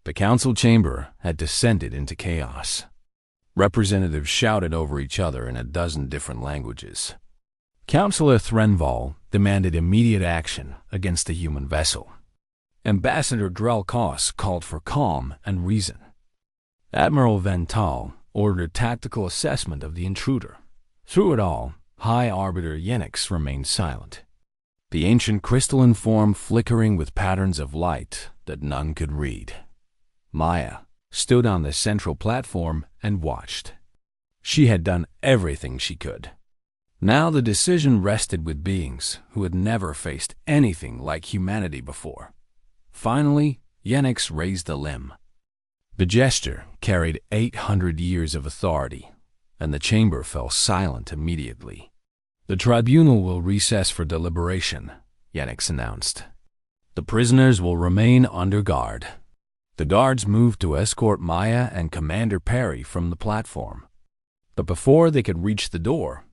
The council chamber had descended into chaos. Representatives shouted over each other in a dozen different languages. Councillor Threnval demanded immediate action against the human vessel. Ambassador Drelkos called for calm and reason. Admiral Vental ordered tactical assessment of the intruder. Through it all, High Arbiter Yenix remained silent, the ancient crystalline form flickering with patterns of light that none could read. Maya stood on the central platform and watched. She had done everything she could. Now the decision rested with beings who had never faced anything like humanity before. Finally, Yenix raised a limb. The gesture carried 800 years of authority, and the chamber fell silent immediately. The tribunal will recess for deliberation, Yenix announced. The prisoners will remain under guard. The guards moved to escort Maya and Commander Perry from the platform. But before they could reach the door,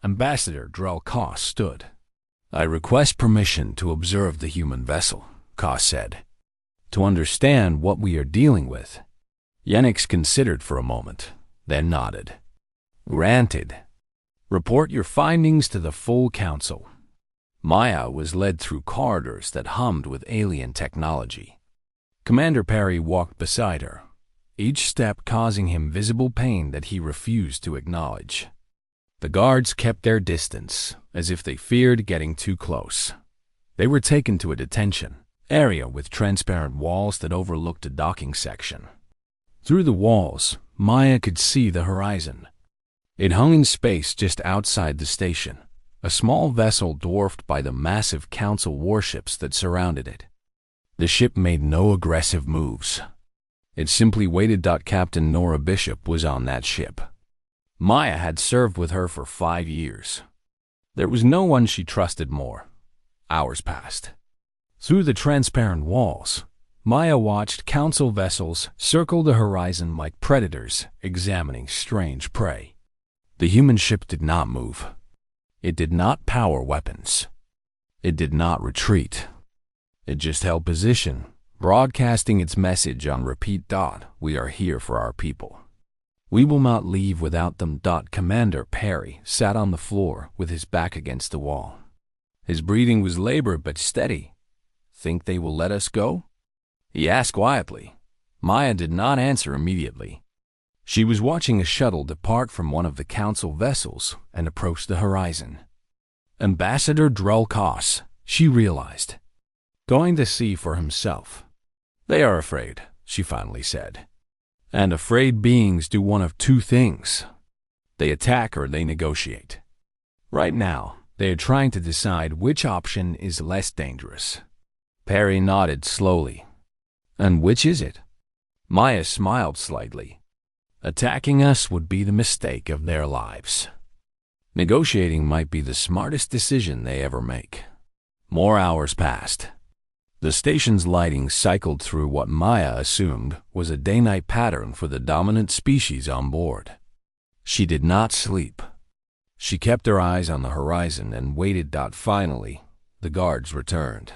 Ambassador Drell Koss stood. "I request permission to observe the human vessel," Koss said, "to understand what we are dealing with." Yenix considered for a moment, then nodded. "Granted. Report your findings to the full council." Maya was led through corridors that hummed with alien technology. Commander Perry walked beside her, each step causing him visible pain that he refused to acknowledge. The guards kept their distance, as if they feared getting too close. They were taken to a detention area with transparent walls that overlooked a docking section. Through the walls, Maya could see the horizon. It hung in space just outside the station, a small vessel dwarfed by the massive council warships that surrounded it. The ship made no aggressive moves. It simply waited. Captain Nora Bishop was on that ship. Maya had served with her for 5 years. There was no one she trusted more. Hours passed. Through the transparent walls, Maya watched council vessels circle the horizon like predators examining strange prey. The human ship did not move. It did not power weapons. It did not retreat. It just held position, broadcasting its message on repeat. "We are here for our people. We will not leave without them." Commander Perry sat on the floor with his back against the wall. His breathing was labored but steady. "Think they will let us go?" he asked quietly. Maya did not answer immediately. She was watching a shuttle depart from one of the council vessels and approach the horizon. Ambassador Drell Koss, she realized, going to see for himself. "They are afraid," she finally said. "And afraid beings do one of two things. They attack or they negotiate. Right now, they are trying to decide which option is less dangerous." Perry nodded slowly. "And which is it?" Maya smiled slightly. "Attacking us would be the mistake of their lives. Negotiating might be the smartest decision they ever make." More hours passed. The station's lighting cycled through what Maya assumed was a day-night pattern for the dominant species on board. She did not sleep. She kept her eyes on the horizon and waited. Finally, the guards returned.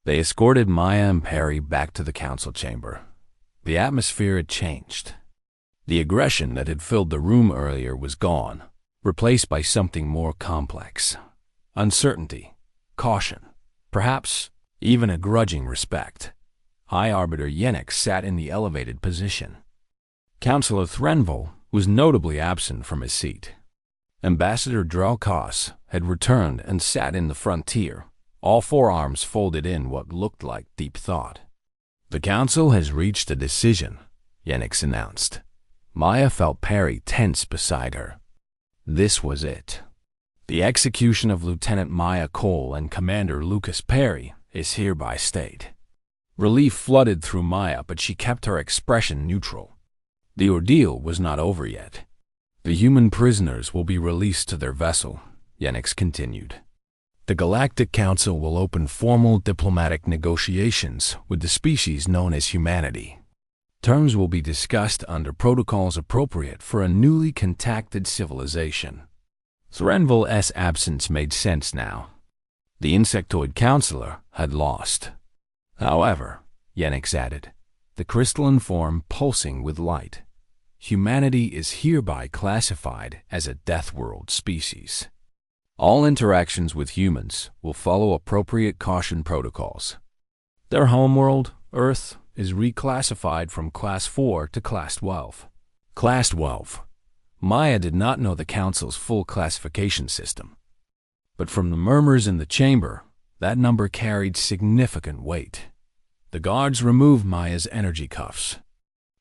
They escorted Maya and Perry back to the council chamber. The atmosphere had changed. The aggression that had filled the room earlier was gone, replaced by something more complex. Uncertainty, caution, perhaps even a grudging respect. High Arbiter Yenix sat in the elevated position. Councillor Threnval was notably absent from his seat. Ambassador Drell Koss had returned and sat in the frontier, all forearms folded in what looked like deep thought. "The council has reached a decision," Yenix announced. Maya felt Perry tense beside her. This was it. The execution of Lieutenant Maya Cole and Commander Lucas Perry is hereby stayed. Relief flooded through Maya, but she kept her expression neutral. The ordeal was not over yet. "The human prisoners will be released to their vessel," Yenix continued. "The Galactic Council will open formal diplomatic negotiations with the species known as humanity. Terms will be discussed under protocols appropriate for a newly contacted civilization." Threnval's absence made sense now. The insectoid counselor had lost. "However," Yenix added, the crystalline form pulsing with light. Humanity is hereby classified as a Death World species. All interactions with humans will follow appropriate caution protocols. Their homeworld, Earth, is reclassified from Class 4 to Class 12. Class 12. Maya did not know the Council's full classification system. But from the murmurs in the chamber, that number carried significant weight. The guards removed Maya's energy cuffs.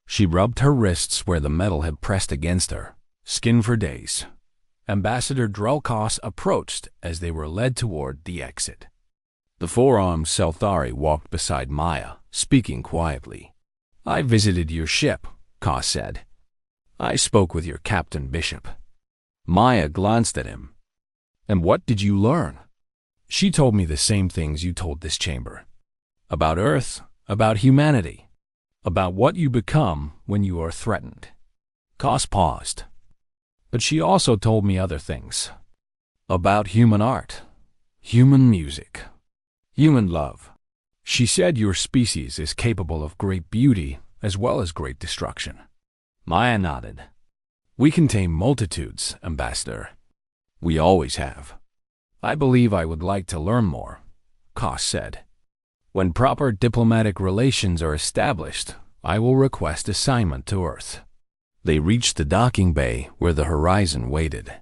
She rubbed her wrists where the metal had pressed against her, skin for days. Ambassador Drelkos approached as they were led toward the exit. The four-armed Selthari walked beside Maya, speaking quietly. "I visited your ship," Kos said. "I spoke with your Captain Bishop." Maya glanced at him. "And what did you learn?" "She told me the same things you told this chamber. About Earth, about humanity, about what you become when you are threatened." Kos paused. "But she also told me other things. About human art, human music, human love. She said your species is capable of great beauty as well as great destruction." Maya nodded. "We contain multitudes, Ambassador. We always have." "I believe I would like to learn more," Kos said. "When proper diplomatic relations are established, I will request assignment to Earth." They reached the docking bay where the horizon waited.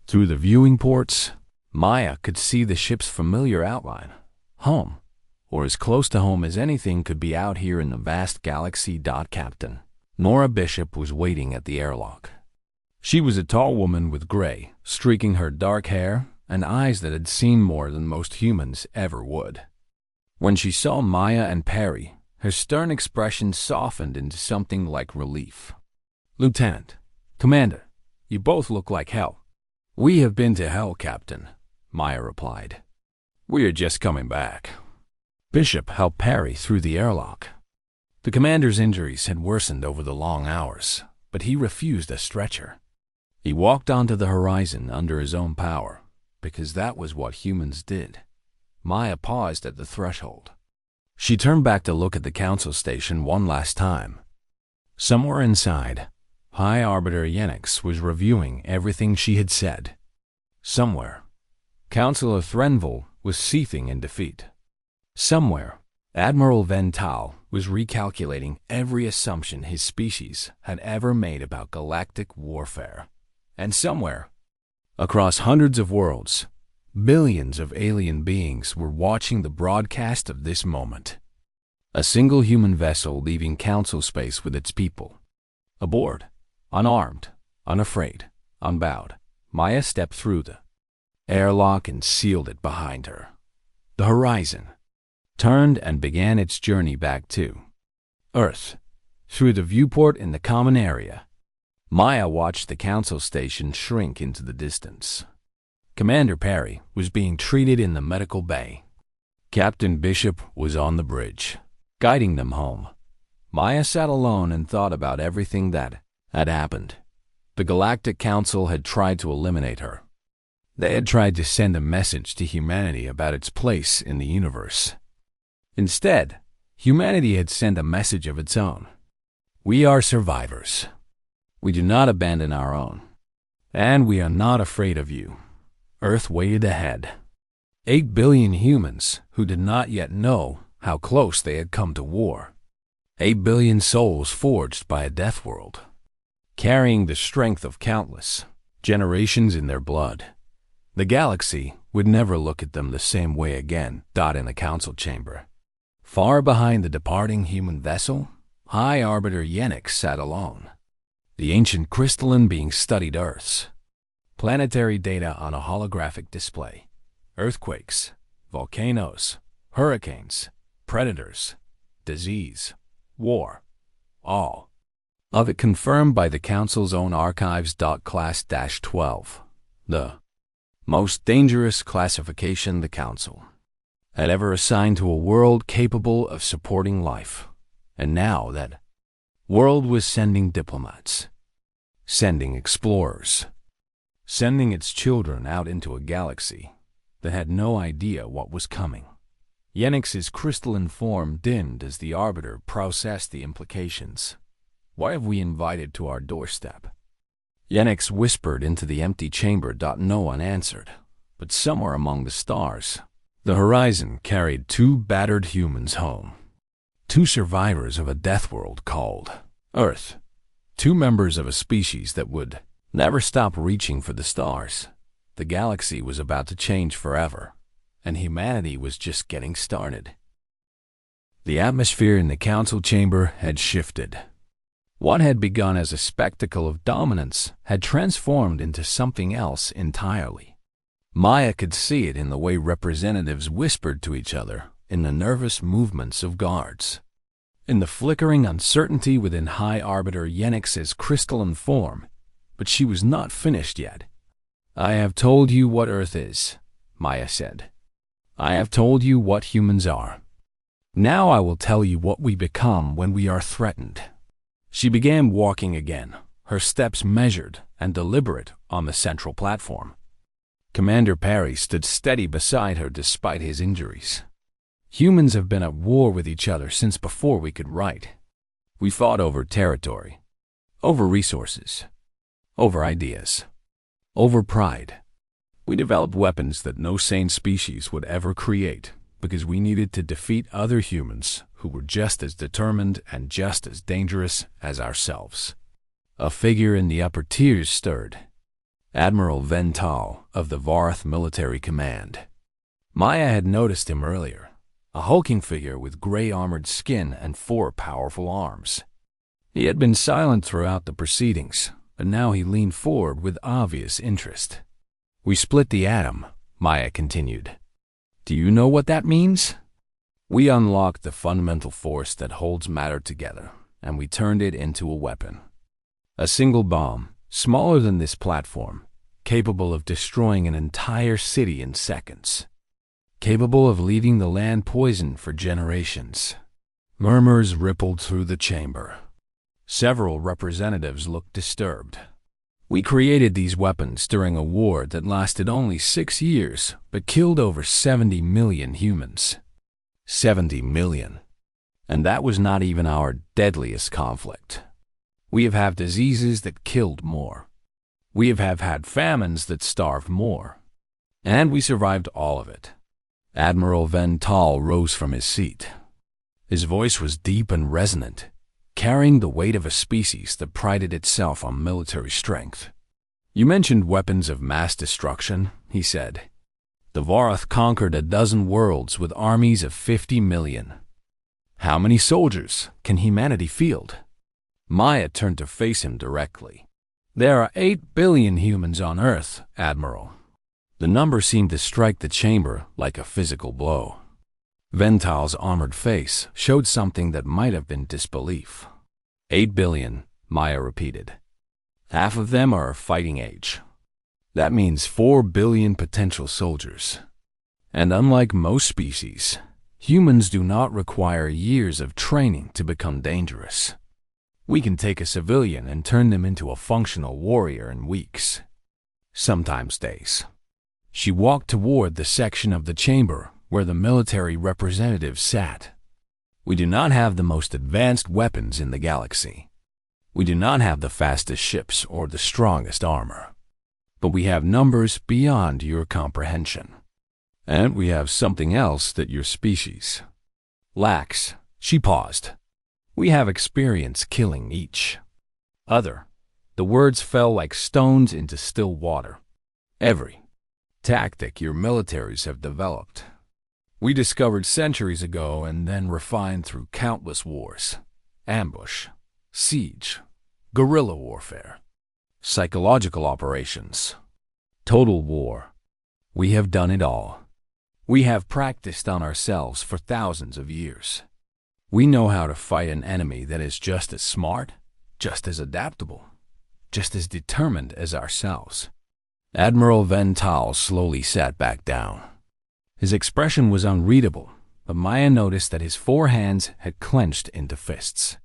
Through the viewing ports, Maya could see the ship's familiar outline. Home, or as close to home as anything could be out here in the vast galaxy. Captain Nora Bishop was waiting at the airlock. She was a tall woman with gray, streaking her dark hair and eyes that had seen more than most humans ever would. When she saw Maya and Perry, her stern expression softened into something like relief. "Lieutenant, Commander, you both look like hell." "We have been to hell, Captain," Maya replied. "We are just coming back." Bishop helped Perry through the airlock. The commander's injuries had worsened over the long hours, but he refused a stretcher. He walked onto the horizon under his own power, because that was what humans did. Maya paused at the threshold. She turned back to look at the council station one last time. Somewhere inside, High Arbiter Yenix was reviewing everything she had said. Somewhere, Councilor Threnville was seething in defeat. Somewhere, Admiral Vental was recalculating every assumption his species had ever made about galactic warfare. And somewhere, across hundreds of worlds, billions of alien beings were watching the broadcast of this moment. A single human vessel leaving council space with its people. Aboard, unarmed, unafraid, unbowed, Maya stepped through the airlock and sealed it behind her. The horizon turned and began its journey back to Earth, through the viewport in the common area. Maya watched the council station shrink into the distance. Commander Perry was being treated in the medical bay. Captain Bishop was on the bridge, guiding them home. Maya sat alone and thought about everything that had happened. The Galactic Council had tried to eliminate her. They had tried to send a message to humanity about its place in the universe. Instead, humanity had sent a message of its own. We are survivors. We do not abandon our own. And we are not afraid of you. Earth waited ahead. 8 billion humans who did not yet know how close they had come to war. 8 billion souls forged by a death world, carrying the strength of countless generations in their blood. The galaxy would never look at them the same way again. In the council chamber, far behind the departing human vessel, High Arbiter Yenix sat alone. The ancient crystalline being studied Earth's planetary data on a holographic display. Earthquakes, volcanoes, hurricanes, predators, disease, war, all of it confirmed by the Council's own archives. Class-12, the most dangerous classification the Council had ever assigned to a world capable of supporting life. And now that world was sending diplomats, sending explorers, sending its children out into a galaxy that had no idea what was coming. Yenix's crystalline form dimmed as the Arbiter processed the implications. Why have we invited to our doorstep? Yenix whispered into the empty chamber. No one answered, but somewhere among the stars, the horizon carried two battered humans home. Two survivors of a death world called Earth. Two members of a species that would never stop reaching for the stars. The galaxy was about to change forever, and humanity was just getting started. The atmosphere in the council chamber had shifted. What had begun as a spectacle of dominance had transformed into something else entirely. Maya could see it in the way representatives whispered to each other, in the nervous movements of guards, in the flickering uncertainty within High Arbiter Yenix's crystalline form. But she was not finished yet. "I have told you what Earth is," Maya said. "I have told you what humans are. Now I will tell you what we become when we are threatened." She began walking again, her steps measured and deliberate on the central platform. Commander Perry stood steady beside her despite his injuries. Humans have been at war with each other since before we could write. We fought over territory, over resources, over ideas, over pride. We developed weapons that no sane species would ever create because we needed to defeat other humans who were just as determined and just as dangerous as ourselves. A figure in the upper tiers stirred. Admiral Vental of the Varth Military Command. Maya had noticed him earlier, a hulking figure with gray-armored skin and 4 powerful arms. He had been silent throughout the proceedings, but now he leaned forward with obvious interest. "We split the atom," Maya continued. "Do you know what that means? We unlocked the fundamental force that holds matter together, and we turned it into a weapon. A single bomb, smaller than this platform, capable of destroying an entire city in seconds. Capable of leaving the land poisoned for generations." Murmurs rippled through the chamber. Several representatives looked disturbed. "We created these weapons during a war that lasted only 6 years, but killed over 70 million humans. 70 million. And that was not even our deadliest conflict. We have had diseases that killed more. We have had famines that starved more. And we survived all of it." Admiral Vental rose from his seat. His voice was deep and resonant, carrying the weight of a species that prided itself on military strength. "You mentioned weapons of mass destruction," he said. "The Varth conquered a dozen worlds with armies of 50 million. How many soldiers can humanity field?" Maya turned to face him directly. "There are 8 billion humans on Earth, Admiral." The number seemed to strike the chamber like a physical blow. Vental's armored face showed something that might have been disbelief. 8 billion, Maya repeated. Half of them are fighting age. That means 4 billion potential soldiers. And unlike most species, humans do not require years of training to become dangerous. We can take a civilian and turn them into a functional warrior in weeks, sometimes days. She walked toward the section of the chamber where the military representatives sat. "We do not have the most advanced weapons in the galaxy. We do not have the fastest ships or the strongest armor. But we have numbers beyond your comprehension. And we have something else that your species lacks." She paused. "We have experience killing each other." The words fell like stones into still water. "Every tactic your militaries have developed, we discovered centuries ago and then refined through countless wars, ambush, siege, guerrilla warfare, psychological operations, total war. We have done it all. We have practiced on ourselves for thousands of years. We know how to fight an enemy that is just as smart, just as adaptable, just as determined as ourselves." Admiral Vental slowly sat back down. His expression was unreadable, but Maya noticed that his 4 hands had clenched into fists.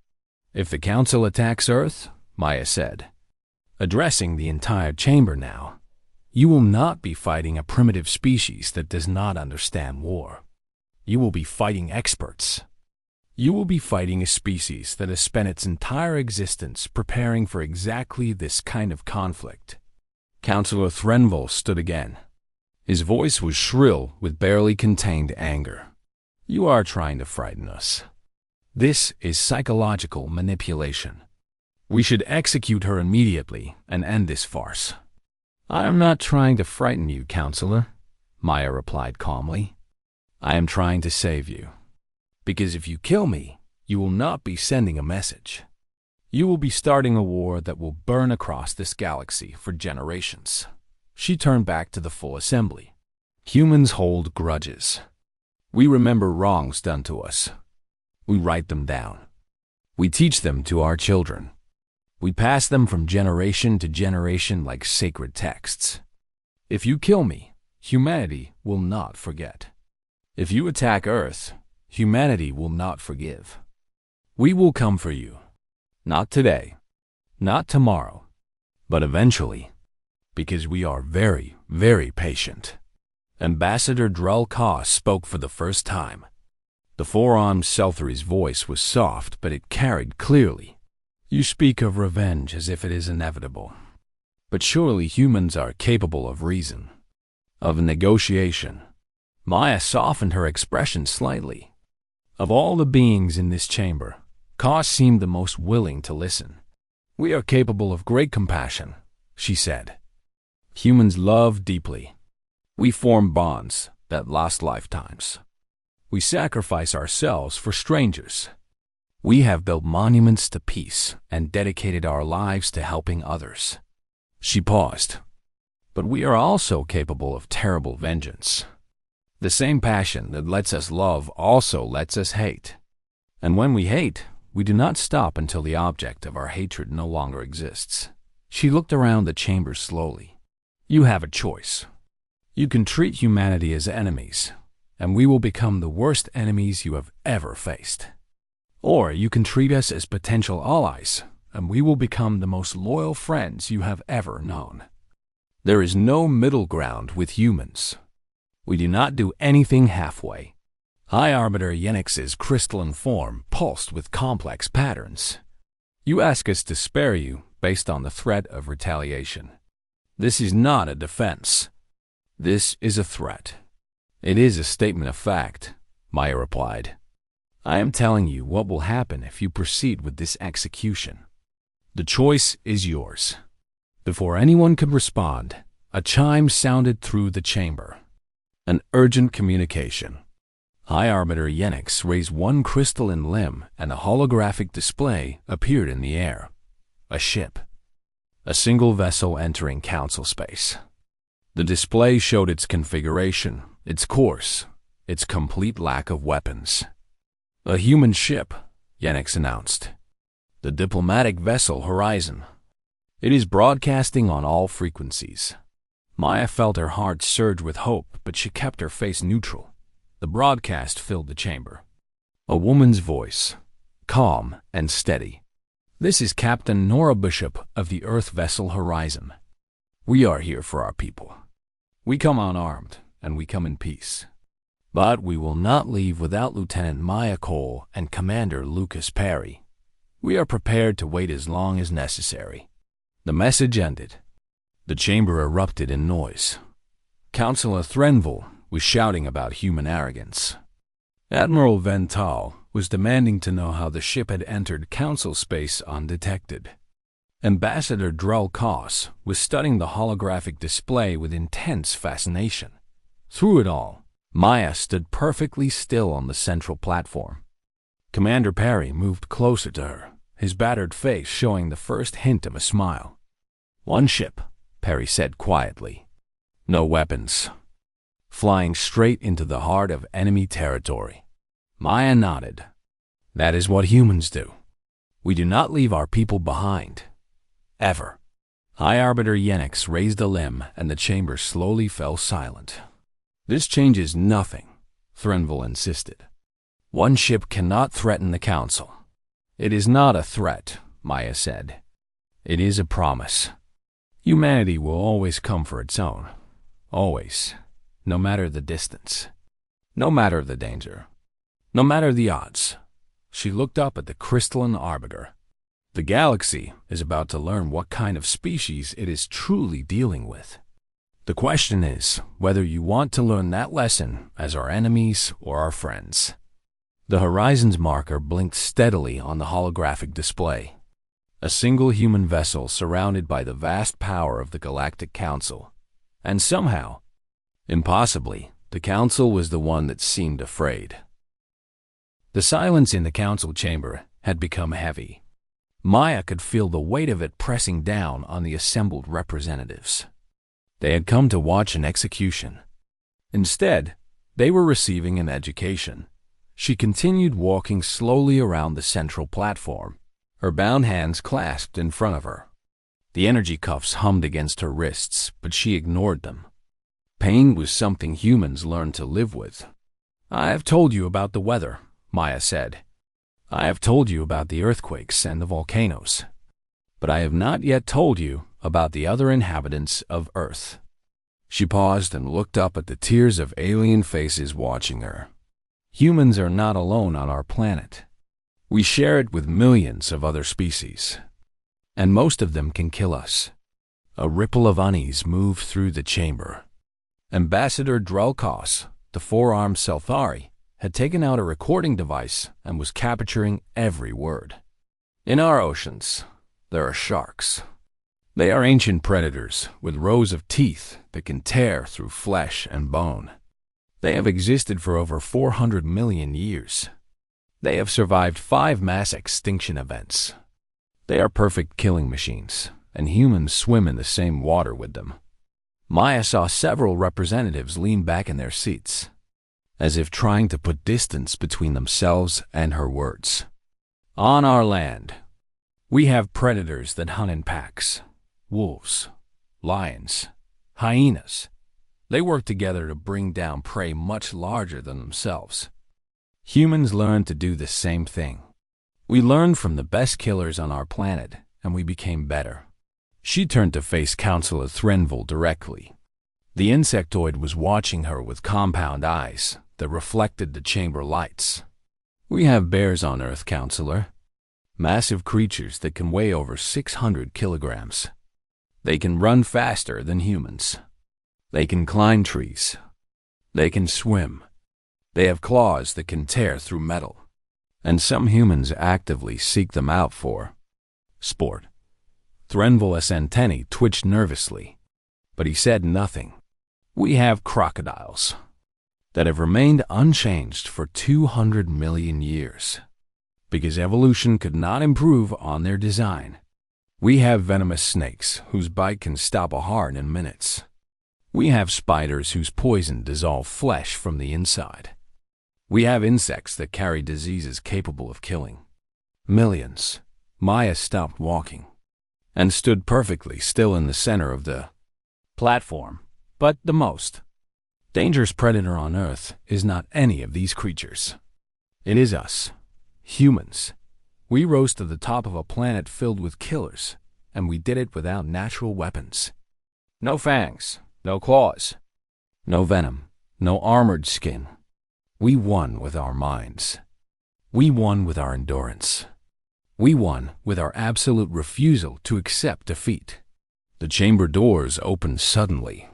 "If the Council attacks Earth," Maya said, addressing the entire chamber now, "you will not be fighting a primitive species that does not understand war. You will be fighting experts. You will be fighting a species that has spent its entire existence preparing for exactly this kind of conflict. Counselor Threnville stood again. His voice was shrill with barely contained anger. You are trying to frighten us. This is psychological manipulation. We should execute her immediately and end this farce. I am not trying to frighten you, Counselor, Maya replied calmly. I am trying to save you. Because if you kill me, you will not be sending a message. You will be starting a war that will burn across this galaxy for generations. She turned back to the full assembly. Humans hold grudges. We remember wrongs done to us. We write them down. We teach them to our children. We pass them from generation to generation like sacred texts. If you kill me, humanity will not forget. If you attack Earth, humanity will not forgive. We will come for you. Not today, not tomorrow, but eventually, because we are very, very patient. Ambassador Drell Koss spoke for the first time. The four-armed Selthary's voice was soft, but it carried clearly. You speak of revenge as if it is inevitable. But surely humans are capable of reason, of negotiation. Maya softened her expression slightly. Of all the beings in this chamber, Koss seemed the most willing to listen. We are capable of great compassion, she said. Humans love deeply. We form bonds that last lifetimes. We sacrifice ourselves for strangers. We have built monuments to peace and dedicated our lives to helping others. She paused. But we are also capable of terrible vengeance. The same passion that lets us love also lets us hate. And when we hate, we do not stop until the object of our hatred no longer exists. She looked around the chamber slowly. You have a choice. You can treat humanity as enemies, and we will become the worst enemies you have ever faced. Or you can treat us as potential allies, and we will become the most loyal friends you have ever known. There is no middle ground with humans. We do not do anything halfway. High Arbiter Yenix's crystalline form pulsed with complex patterns. You ask us to spare you based on the threat of retaliation. This is not a defense. This is a threat. It is a statement of fact, Maya replied. I am telling you what will happen if you proceed with this execution. The choice is yours. Before anyone could respond, a chime sounded through the chamber. An urgent communication. High Arbiter Yenix raised one crystalline limb and a holographic display appeared in the air. A ship. A single vessel entering council space. The display showed its configuration, its course, its complete lack of weapons. A human ship, Yenix announced. The diplomatic vessel Horizon. It is broadcasting on all frequencies. Maya felt her heart surge with hope, but she kept her face neutral. The broadcast filled the chamber. A woman's voice, calm and steady. This is Captain Nora Bishop of the Earth vessel Horizon. We are here for our people. We come unarmed, and we come in peace. But we will not leave without Lieutenant Maya Cole and Commander Lucas Perry. We are prepared to wait as long as necessary. The message ended. The chamber erupted in noise. Counselor Threnville was shouting about human arrogance. Admiral Vental was demanding to know how the ship had entered council space undetected. Ambassador Drell Koss was studying the holographic display with intense fascination. Through it all, Maya stood perfectly still on the central platform. Commander Perry moved closer to her, his battered face showing the first hint of a smile. One ship, Perry said quietly. No weapons. Flying straight into the heart of enemy territory. Maya nodded. That is what humans do. We do not leave our people behind. Ever. High Arbiter Yenix raised a limb and the chamber slowly fell silent. This changes nothing, Threnville insisted. One ship cannot threaten the council. It is not a threat, Maya said. It is a promise. Humanity will always come for its own. Always. No matter the distance. No matter the danger, no matter the odds, she looked up at the crystalline arbiter. The galaxy is about to learn what kind of species it is truly dealing with. The question is whether you want to learn that lesson as our enemies or our friends. The horizon's marker blinked steadily on the holographic display. A single human vessel surrounded by the vast power of the Galactic Council. And somehow, impossibly, the Council was the one that seemed afraid. The silence in the Council chamber had become heavy. Maya could feel the weight of it pressing down on the assembled representatives. They had come to watch an execution. Instead, they were receiving an education. She continued walking slowly around the central platform, her bound hands clasped in front of her. The energy cuffs hummed against her wrists, but she ignored them. Pain was something humans learned to live with. "I have told you about the weather," Maya said. "I have told you about the earthquakes and the volcanoes. But I have not yet told you about the other inhabitants of Earth." She paused and looked up at the tiers of alien faces watching her. Humans are not alone on our planet. We share it with millions of other species, and most of them can kill us. A ripple of unease moved through the chamber. Ambassador Drulkos, the four-armed Selthari, had taken out a recording device and was capturing every word. "In our oceans, there are sharks. They are ancient predators with rows of teeth that can tear through flesh and bone. They have existed for over 400 million years. They have survived 5 mass extinction events. They are perfect killing machines, and humans swim in the same water with them." Maya saw several representatives lean back in their seats, as if trying to put distance between themselves and her words. "On our land, we have predators that hunt in packs. Wolves, lions, hyenas. They work together to bring down prey much larger than themselves. Humans learned to do the same thing. We learned from the best killers on our planet, and we became better." She turned to face Counselor Threnville directly. The insectoid was watching her with compound eyes that reflected the chamber lights. "We have bears on Earth, Counselor. Massive creatures that can weigh over 600 kilograms. They can run faster than humans. They can climb trees. They can swim. They have claws that can tear through metal. And some humans actively seek them out for sport." Threnville's antennae twitched nervously, but he said nothing. "We have crocodiles that have remained unchanged for 200 million years, because evolution could not improve on their design. We have venomous snakes whose bite can stop a heart in minutes. We have spiders whose poison dissolves flesh from the inside. We have insects that carry diseases capable of killing millions." Maya stopped walking and stood perfectly still in the center of the platform. "But the most dangerous predator on Earth is not any of these creatures. It is us, humans. We rose to the top of a planet filled with killers, and we did it without natural weapons. No fangs, no claws, no venom, no armored skin. We won with our minds. We won with our endurance. We won with our absolute refusal to accept defeat." The chamber doors opened suddenly.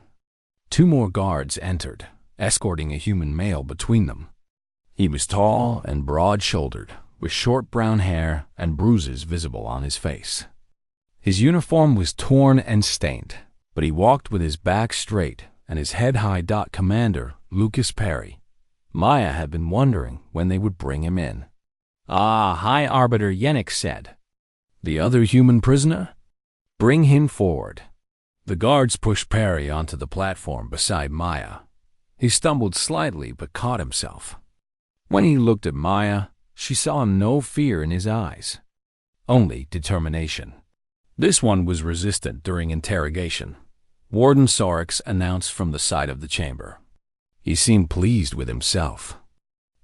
2 more guards entered, escorting a human male between them. He was tall and broad-shouldered, with short brown hair and bruises visible on his face. His uniform was torn and stained, but he walked with his back straight and his head high. Commander Lucas Perry. Maya had been wondering when they would bring him in. "Ah, High Arbiter Yennik said. The other human prisoner? Bring him forward." The guards pushed Perry onto the platform beside Maya. He stumbled slightly but caught himself. When he looked at Maya, she saw no fear in his eyes, only determination. This one was resistant during interrogation, Warden Sorix announced from the side of the chamber. He seemed pleased with himself.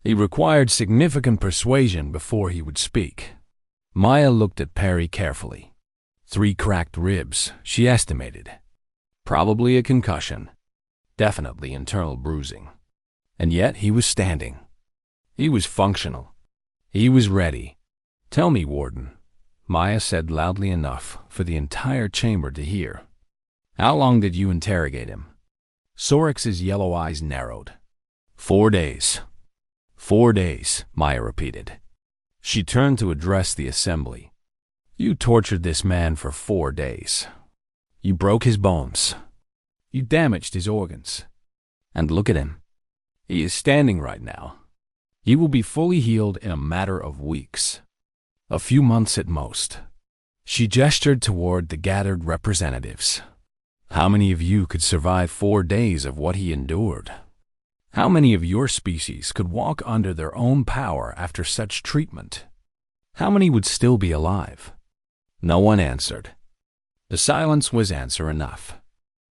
He required significant persuasion before he would speak. Maya looked at Perry carefully. 3 cracked ribs, she estimated. Probably a concussion. Definitely internal bruising. And yet he was standing. He was functional. He was ready. "Tell me, Warden," Maya said loudly enough for the entire chamber to hear. "How long did you interrogate him?" Sorix's yellow eyes narrowed. 4 days. 4 days, Maya repeated. She turned to address the assembly. "You tortured this man for 4 days. You broke his bones. You damaged his organs. And look at him. He is standing right now. He will be fully healed in a matter of weeks. A few months at most." She gestured toward the gathered representatives. "How many of you could survive 4 days of what he endured? How many of your species could walk under their own power after such treatment? How many would still be alive?" No one answered. The silence was answer enough.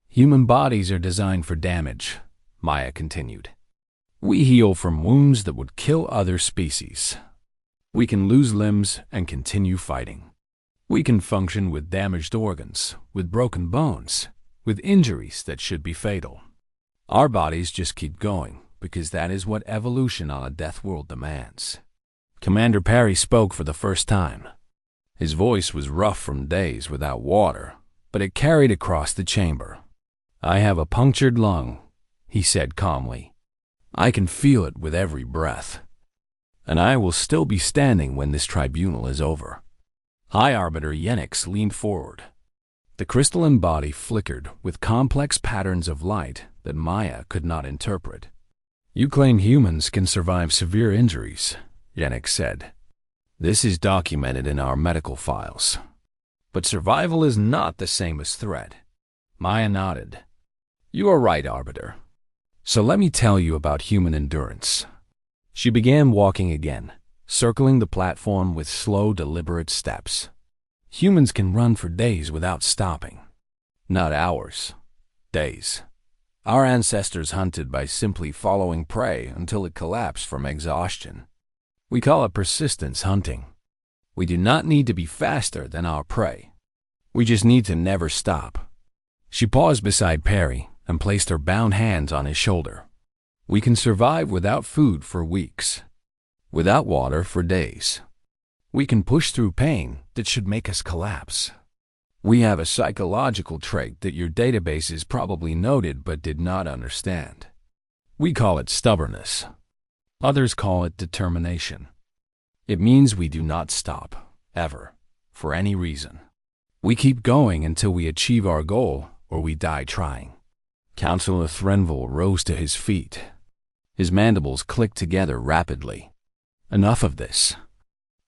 "Human bodies are designed for damage," Maya continued. "We heal from wounds that would kill other species. We can lose limbs and continue fighting. We can function with damaged organs, with broken bones, with injuries that should be fatal. Our bodies just keep going because that is what evolution on a death world demands." Commander Perry spoke for the first time. His voice was rough from days without water, but it carried across the chamber. "I have a punctured lung," he said calmly. "I can feel it with every breath. And I will still be standing when this tribunal is over." High Arbiter Yenix leaned forward. The crystalline body flickered with complex patterns of light that Maya could not interpret. "You claim humans can survive severe injuries," Yenix said. "This is documented in our medical files. But survival is not the same as threat." Maya nodded. "You are right, Arbiter. So let me tell you about human endurance." She began walking again, circling the platform with slow, deliberate steps. "Humans can run for days without stopping. Not hours. Days. Our ancestors hunted by simply following prey until it collapsed from exhaustion. We call it persistence hunting. We do not need to be faster than our prey. We just need to never stop." She paused beside Perry and placed her bound hands on his shoulder. "We can survive without food for weeks, without water for days. We can push through pain that should make us collapse. We have a psychological trait that your databases probably noted but did not understand. We call it stubbornness. Others call it determination. It means we do not stop, ever, for any reason. We keep going until we achieve our goal or we die trying." Councillor Threnville rose to his feet. His mandibles clicked together rapidly. "Enough of this.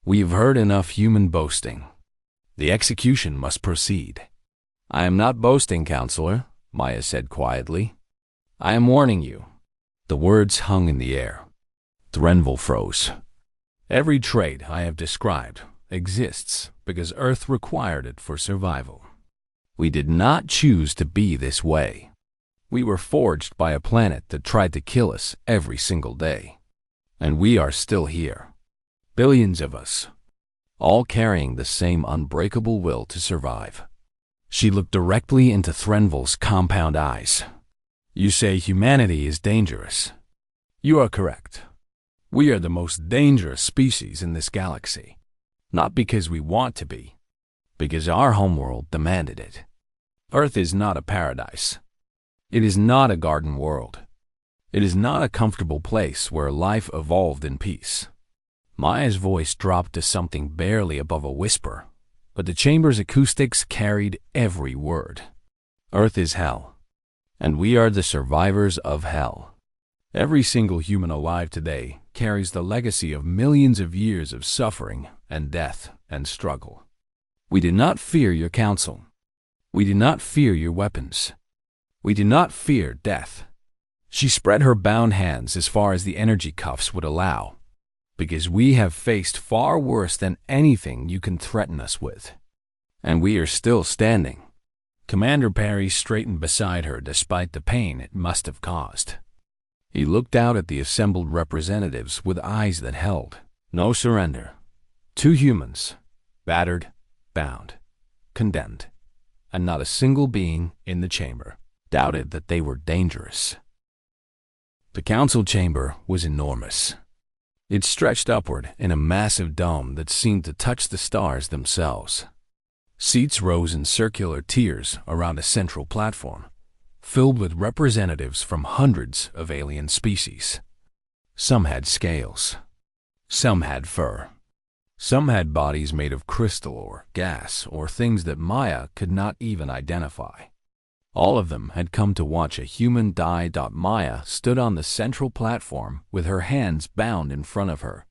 We have heard enough human boasting. The execution must proceed." "I am not boasting, Counselor," Maya said quietly. "I am warning you." The words hung in the air. Threnville froze. "Every trait I have described exists because Earth required it for survival. We did not choose to be this way. We were forged by a planet that tried to kill us every single day. And we are still here. Billions of us, all carrying the same unbreakable will to survive." She looked directly into Threnville's compound eyes. "You say humanity is dangerous. You are correct. We are the most dangerous species in this galaxy. Not because we want to be, because our homeworld demanded it. Earth is not a paradise. It is not a garden world. It is not a comfortable place where life evolved in peace." Maya's voice dropped to something barely above a whisper, but the chamber's acoustics carried every word. "Earth is hell, and we are the survivors of hell. Every single human alive today carries the legacy of millions of years of suffering and death and struggle. We do not fear your counsel. We do not fear your weapons. We do not fear death." She spread her bound hands as far as the energy cuffs would allow, "because we have faced far worse than anything you can threaten us with. And we are still standing." Commander Perry straightened beside her despite the pain it must have caused. He looked out at the assembled representatives with eyes that held no surrender. 2 humans, battered, bound, condemned, and not a single being in the chamber doubted that they were dangerous. The council chamber was enormous. It stretched upward in a massive dome that seemed to touch the stars themselves. Seats rose in circular tiers around a central platform, filled with representatives from hundreds of alien species. Some had scales. Some had fur. Some had bodies made of crystal or gas or things that Maya could not even identify. All of them had come to watch a human die. Maya stood on the central platform with her hands bound in front of her.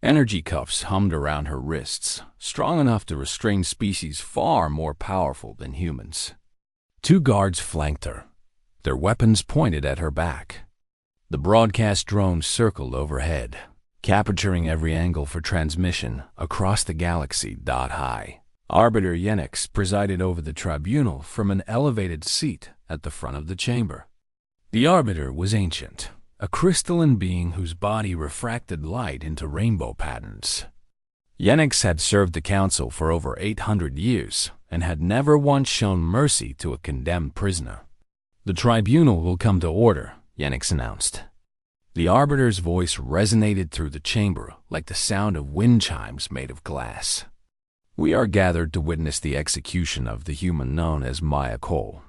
Energy cuffs hummed around her wrists, strong enough to restrain species far more powerful than humans. 2 guards flanked her, their weapons pointed at her back. The broadcast drone circled overhead, capturing every angle for transmission across the galaxy. High Arbiter Yenix presided over the tribunal from an elevated seat at the front of the chamber. The Arbiter was ancient, a crystalline being whose body refracted light into rainbow patterns. Yenix had served the council for over 800 years and had never once shown mercy to a condemned prisoner. "The tribunal will come to order," Yenix announced. The Arbiter's voice resonated through the chamber like the sound of wind chimes made of glass. "We are gathered to witness the execution of the human known as Maya Cole.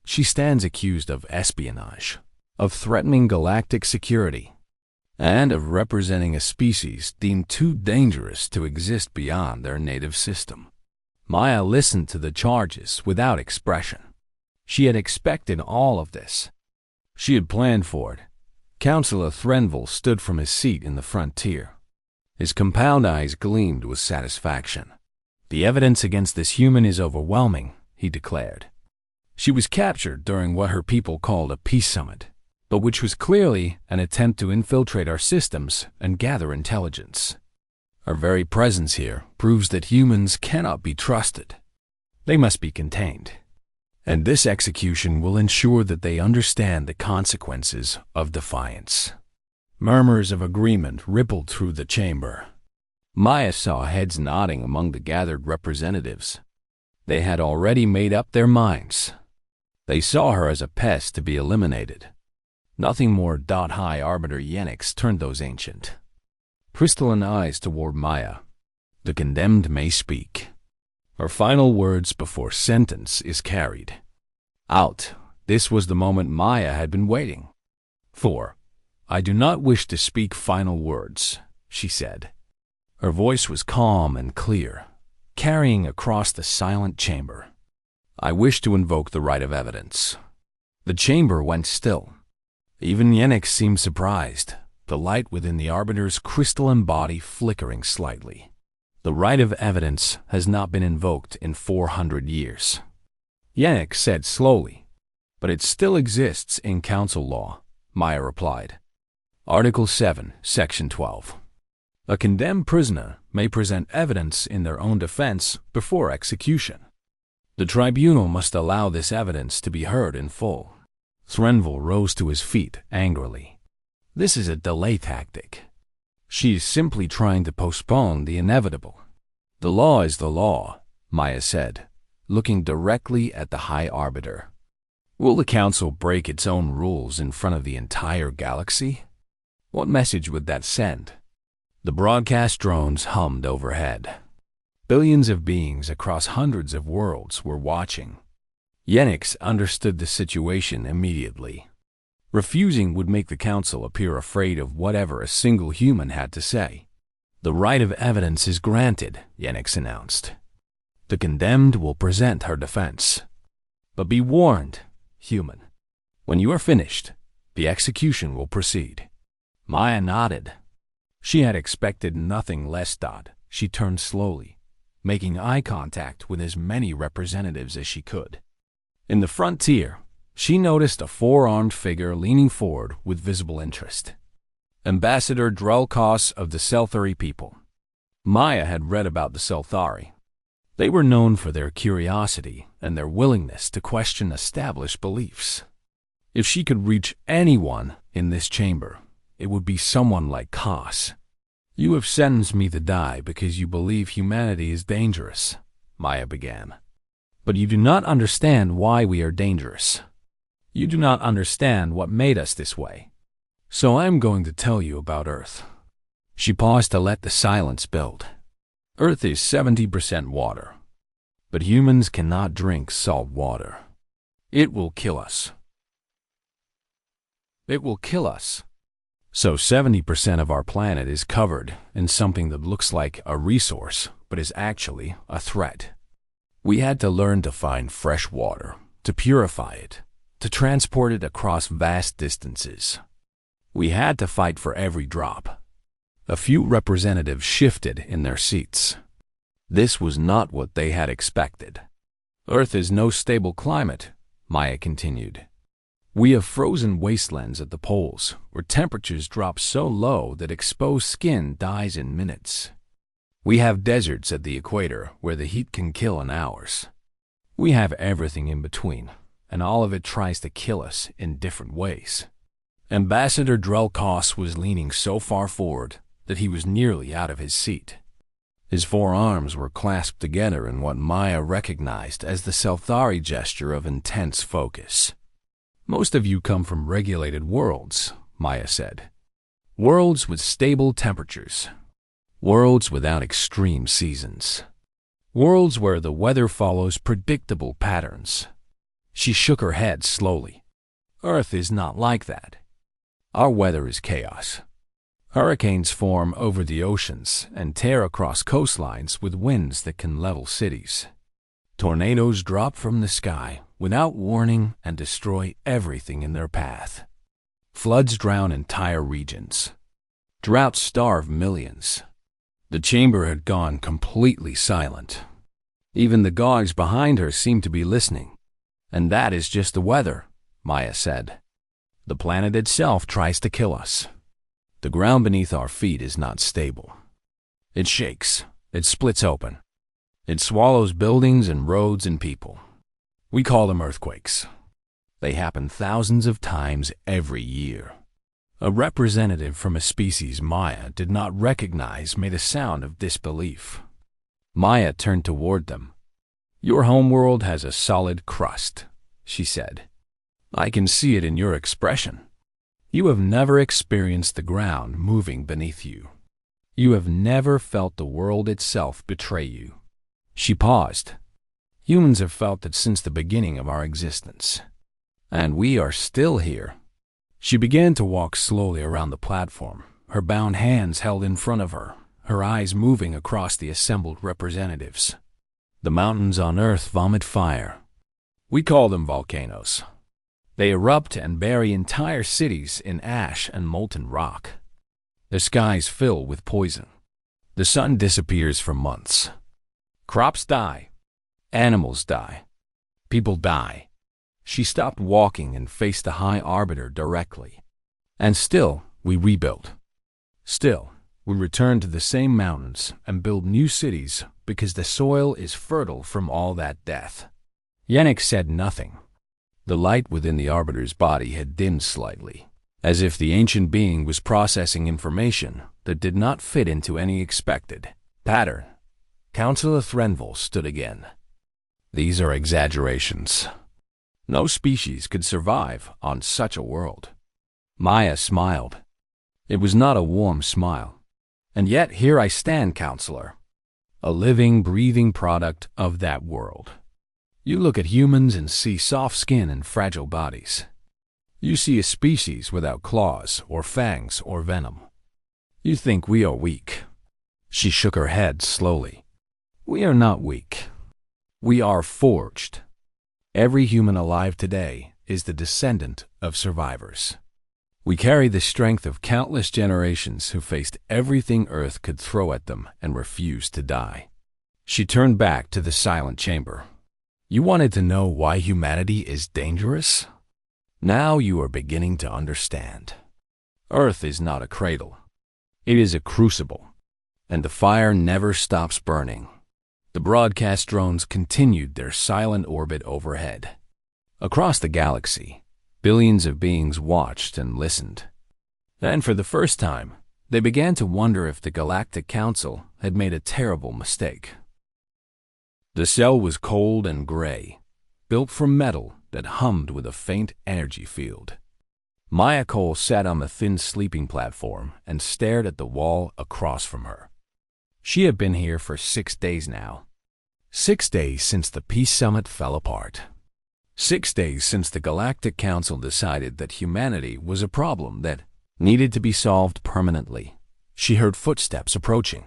She stands accused of espionage, of threatening galactic security, and of representing a species deemed too dangerous to exist beyond their native system." Maya listened to the charges without expression. She had expected all of this. She had planned for it. Councillor Threnville stood from his seat in the front tier. His compound eyes gleamed with satisfaction. "The evidence against this human is overwhelming," he declared. "She was captured during what her people called a peace summit, but which was clearly an attempt to infiltrate our systems and gather intelligence. Our very presence here proves that humans cannot be trusted. They must be contained. And this execution will ensure that they understand the consequences of defiance." Murmurs of agreement rippled through the chamber. Maya saw heads nodding among the gathered representatives. They had already made up their minds. They saw her as a pest to be eliminated. Nothing more. High Arbiter Yenix turned those ancient, crystalline eyes toward Maya. "The condemned may speak. Her final words before sentence is carried out." This was the moment Maya had been waiting for. "I do not wish to speak final words," she said. Her voice was calm and clear, carrying across the silent chamber. "I wish to invoke the right of evidence." The chamber went still. Even Yenix seemed surprised, the light within the Arbiter's crystalline body flickering slightly. "The right of evidence has not been invoked in 400 years," Yenix said slowly. "But it still exists in council law," Maya replied. "Article 7, Section 12. A condemned prisoner may present evidence in their own defense before execution. The tribunal must allow this evidence to be heard in full." Threnville rose to his feet angrily. "This is a delay tactic. She is simply trying to postpone the inevitable." "The law is the law," Maya said, looking directly at the High Arbiter. "Will the council break its own rules in front of the entire galaxy? What message would that send?" The broadcast drones hummed overhead. Billions of beings across hundreds of worlds were watching. Yenix understood the situation immediately. Refusing would make the council appear afraid of whatever a single human had to say. "The right of evidence is granted," Yenix announced. "The condemned will present her defense. But be warned, human. When you are finished, the execution will proceed." Maya nodded. She had expected nothing less. She turned slowly, making eye contact with as many representatives as she could. In the front tier, she noticed a 4-armed figure leaning forward with visible interest. Ambassador Drulkos of the Selthari people. Maya had read about the Selthari. They were known for their curiosity and their willingness to question established beliefs. If she could reach anyone in this chamber, it would be someone like Kos. "You have sentenced me to die because you believe humanity is dangerous," Maya began. "But you do not understand why we are dangerous. You do not understand what made us this way. So I'm going to tell you about Earth. She paused to let the silence build. Earth is 70% water, but humans cannot drink salt water. It will kill us. It will kill us. So 70% of our planet is covered in something that looks like a resource, but is actually a threat. We had to learn to find fresh water, to purify it, to transport it across vast distances. We had to fight for every drop. A few representatives shifted in their seats. This was not what they had expected. Earth is no stable climate, Maya continued. We have frozen wastelands at the poles, where temperatures drop so low that exposed skin dies in minutes. We have deserts at the equator, where the heat can kill in hours. We have everything in between, and all of it tries to kill us in different ways. Ambassador Drelkos was leaning so far forward that he was nearly out of his seat. His forearms were clasped together in what Maya recognized as the Selthari gesture of intense focus. Most of you come from regulated worlds, Maya said. Worlds with stable temperatures. Worlds without extreme seasons. Worlds where the weather follows predictable patterns. She shook her head slowly. Earth is not like that. Our weather is chaos. Hurricanes form over the oceans and tear across coastlines with winds that can level cities. Tornadoes drop from the sky without warning and destroy everything in their path. Floods drown entire regions. Droughts starve millions. The chamber had gone completely silent. Even the gods behind her seemed to be listening. And that is just the weather, Maya said. The planet itself tries to kill us. The ground beneath our feet is not stable. It shakes. It splits open. It swallows buildings and roads and people. We call them earthquakes. They happen thousands of times every year. A representative from a species Maya did not recognize made a sound of disbelief. Maya turned toward them. Your homeworld has a solid crust, she said. I can see it in your expression. You have never experienced the ground moving beneath you. You have never felt the world itself betray you. She paused. Humans have felt that since the beginning of our existence. And we are still here. She began to walk slowly around the platform, her bound hands held in front of her, her eyes moving across the assembled representatives. The mountains on Earth vomit fire. We call them volcanoes. They erupt and bury entire cities in ash and molten rock. The skies fill with poison. The sun disappears for months. Crops die. Animals die. People die. She stopped walking and faced the High Arbiter directly. And still, we rebuilt. Still, we return to the same mountains and build new cities because the soil is fertile from all that death. Yannick said nothing. The light within the Arbiter's body had dimmed slightly, as if the ancient being was processing information that did not fit into any expected pattern. Councillor Threnville stood again. These are exaggerations. No species could survive on such a world. Maya smiled. It was not a warm smile. And yet here I stand, Counselor, a living, breathing product of that world. You look at humans and see soft skin and fragile bodies. You see a species without claws or fangs or venom. You think we are weak. She shook her head slowly. We are not weak. We are forged. Every human alive today is the descendant of survivors. We carry the strength of countless generations who faced everything Earth could throw at them and refused to die. She turned back to the silent chamber. You wanted to know why humanity is dangerous? Now you are beginning to understand. Earth is not a cradle. It is a crucible, and the fire never stops burning. The broadcast drones continued their silent orbit overhead. Across the galaxy, billions of beings watched and listened. Then, for the first time, they began to wonder if the Galactic Council had made a terrible mistake. The cell was cold and gray, built from metal that hummed with a faint energy field. Maya Cole sat on the thin sleeping platform and stared at the wall across from her. She had been here for 6 days now. 6 days since the Peace Summit fell apart. 6 days since the Galactic Council decided that humanity was a problem that needed to be solved permanently. She heard footsteps approaching.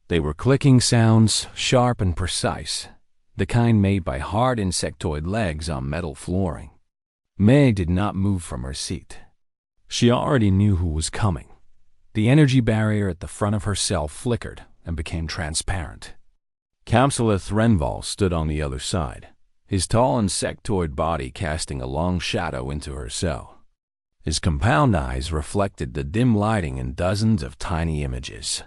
They were clicking sounds, sharp and precise, the kind made by hard insectoid legs on metal flooring. May did not move from her seat. She already knew who was coming. The energy barrier at the front of her cell flickered and became transparent. Councillor Threnval stood on the other side, his tall insectoid body casting a long shadow into her cell. His compound eyes reflected the dim lighting in dozens of tiny images.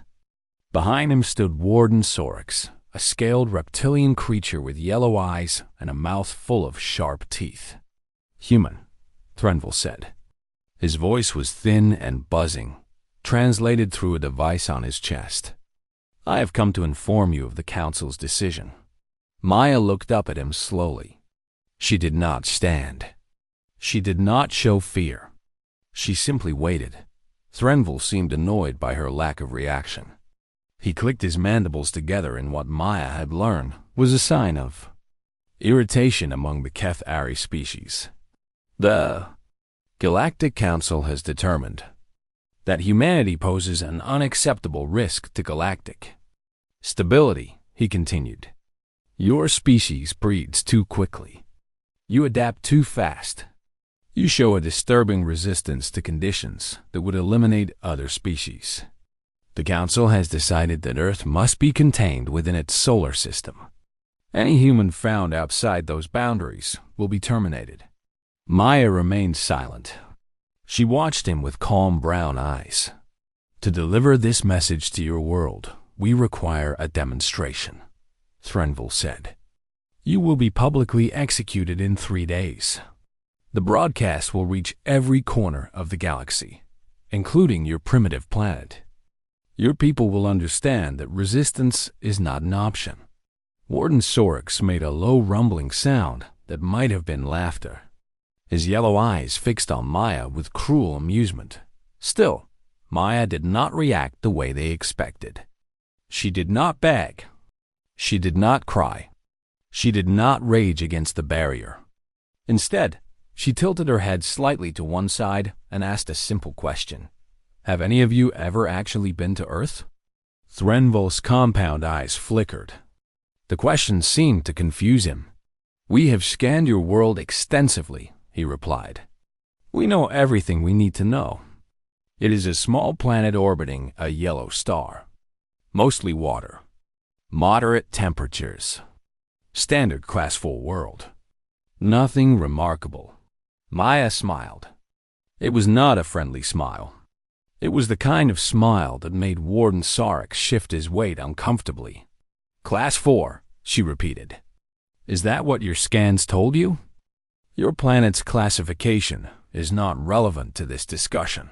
Behind him stood Warden Sorix, a scaled reptilian creature with yellow eyes and a mouth full of sharp teeth. "Human," Threnval said. His voice was thin and buzzing, translated through a device on his chest. "I have come to inform you of the Council's decision." Maya looked up at him slowly. She did not stand. She did not show fear. She simply waited. Threnval seemed annoyed by her lack of reaction. He clicked his mandibles together in what Maya had learned was a sign of irritation among the Keth Ari species. The Galactic Council has determined that humanity poses an unacceptable risk to galactic stability, he continued. Your species breeds too quickly. You adapt too fast. You show a disturbing resistance to conditions that would eliminate other species. The Council has decided that Earth must be contained within its solar system. Any human found outside those boundaries will be terminated. Maya remained silent. She watched him with calm brown eyes. To deliver this message to your world, we require a demonstration, Threnval said. You will be publicly executed in 3 days. The broadcast will reach every corner of the galaxy, including your primitive planet. Your people will understand that resistance is not an option. Warden Sorix made a low rumbling sound that might have been laughter. His yellow eyes fixed on Maya with cruel amusement. Still, Maya did not react the way they expected. She did not beg. She did not cry. She did not rage against the barrier. Instead, she tilted her head slightly to one side and asked a simple question. Have any of you ever actually been to Earth? Threnval's compound eyes flickered. The question seemed to confuse him. We have scanned your world extensively, he replied. We know everything we need to know. It is a small planet orbiting a yellow star. Mostly water. Moderate temperatures. Standard Class 4 world. Nothing remarkable. Maya smiled. It was not a friendly smile. It was the kind of smile that made Warden Sorix shift his weight uncomfortably. Class 4, she repeated. Is that what your scans told you? Your planet's classification is not relevant to this discussion,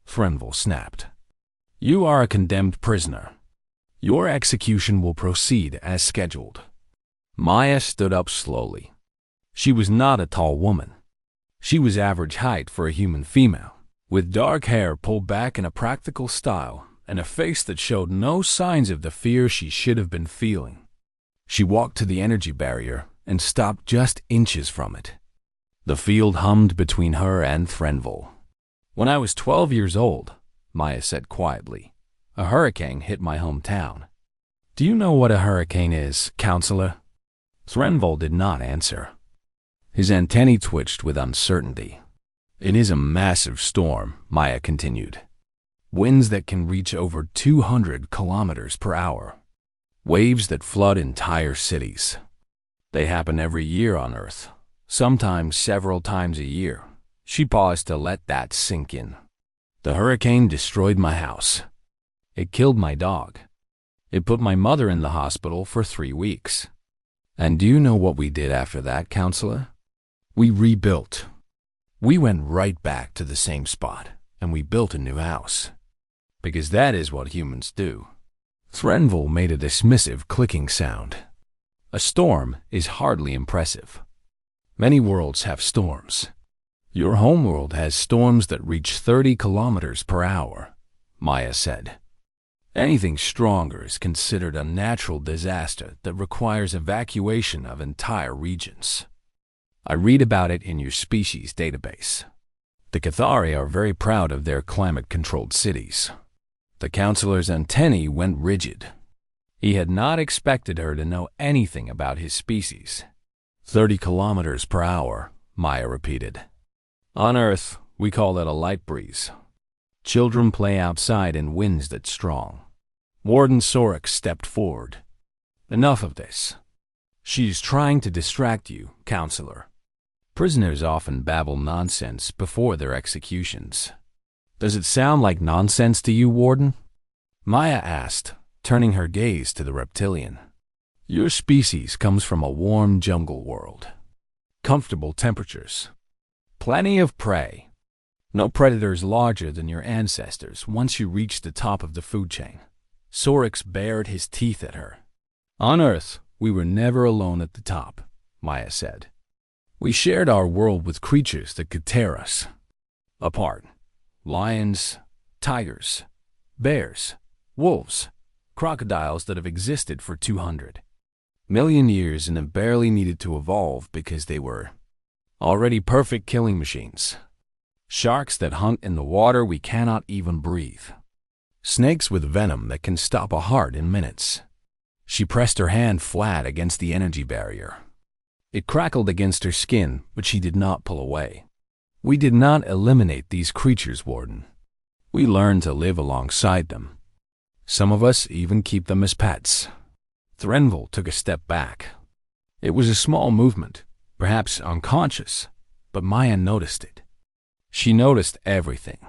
Threnval snapped. You are a condemned prisoner. Your execution will proceed as scheduled. Maya stood up slowly. She was not a tall woman. She was average height for a human female, with dark hair pulled back in a practical style and a face that showed no signs of the fear she should have been feeling. She walked to the energy barrier and stopped just inches from it. The field hummed between her and Threnval. When I was 12 years old, Maya said quietly, a hurricane hit my hometown. Do you know what a hurricane is, Counselor? Threnval did not answer. His antennae twitched with uncertainty. It is a massive storm, Maya continued. Winds that can reach over 200 kilometers per hour. Waves that flood entire cities. They happen every year on Earth, sometimes several times a year. She paused to let that sink in. The hurricane destroyed my house. It killed my dog. It put my mother in the hospital for 3 weeks. And do you know what we did after that, Counselor? We rebuilt. We went right back to the same spot, and we built a new house. Because that is what humans do. Threnval made a dismissive clicking sound. A storm is hardly impressive. Many worlds have storms. Your homeworld has storms that reach 30 kilometers per hour, Maya said. Anything stronger is considered a natural disaster that requires evacuation of entire regions. I read about it in your species database. The Cathari are very proud of their climate-controlled cities. The counselor's antennae went rigid. He had not expected her to know anything about his species. 30 kilometers per hour, Maya repeated. On Earth, we call that a light breeze. Children play outside in winds that strong. Warden Sorek stepped forward. Enough of this. She's trying to distract you, counselor. Prisoners often babble nonsense before their executions. Does it sound like nonsense to you, Warden? Maya asked, turning her gaze to the reptilian. Your species comes from a warm jungle world. Comfortable temperatures. Plenty of prey. No predators larger than your ancestors once you reach the top of the food chain. Sorix bared his teeth at her. On Earth, we were never alone at the top, Maya said. We shared our world with creatures that could tear us apart. Lions, tigers, bears, wolves, crocodiles that have existed for 200 million years and have barely needed to evolve because they were already perfect killing machines. Sharks that hunt in the water we cannot even breathe. Snakes with venom that can stop a heart in minutes. She pressed her hand flat against the energy barrier. It crackled against her skin, but she did not pull away. We did not eliminate these creatures, Warden. We learned to live alongside them. Some of us even keep them as pets. Threnville took a step back. It was a small movement, perhaps unconscious, but Maya noticed it. She noticed everything.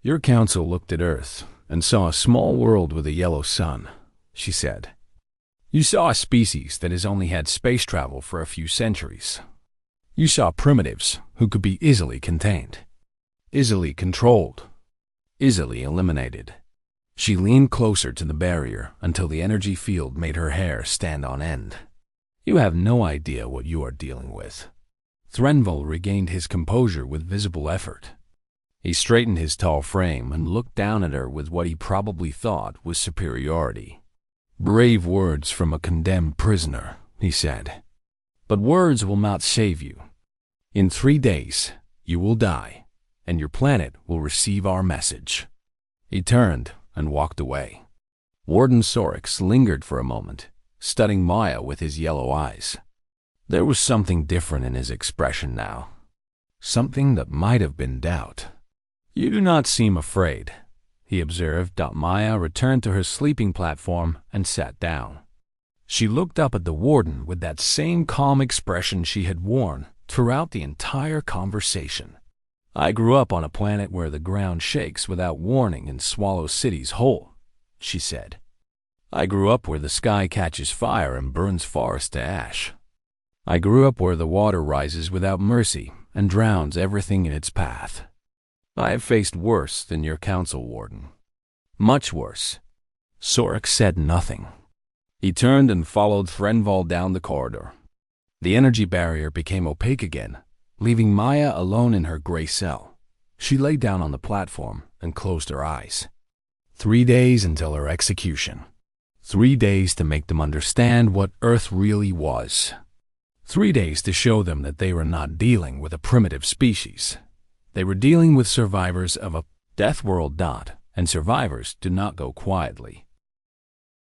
Your council looked at Earth and saw a small world with a yellow sun, she said. You saw a species that has only had space travel for a few centuries. You saw primitives who could be easily contained, easily controlled, easily eliminated. She leaned closer to the barrier until the energy field made her hair stand on end. You have no idea what you are dealing with. Threnville regained his composure with visible effort. He straightened his tall frame and looked down at her with what he probably thought was superiority. Brave words from a condemned prisoner, he said. But words will not save you. In 3 days, you will die, and your planet will receive our message. He turned and walked away. Warden Sorix lingered for a moment, studying Maya with his yellow eyes. There was something different in his expression now. Something that might have been doubt. You do not seem afraid, he observed. Maya returned to her sleeping platform and sat down. She looked up at the warden with that same calm expression she had worn throughout the entire conversation. I grew up on a planet where the ground shakes without warning and swallows cities whole, she said. I grew up where the sky catches fire and burns forests to ash. I grew up where the water rises without mercy and drowns everything in its path. I have faced worse than your council, Warden. Much worse. Sorek said nothing. He turned and followed Threnville down the corridor. The energy barrier became opaque again, leaving Maya alone in her gray cell. She lay down on the platform and closed her eyes. 3 days until her execution. 3 days to make them understand what Earth really was. 3 days to show them that they were not dealing with a primitive species. They were dealing with survivors of a death world. And survivors do not go quietly.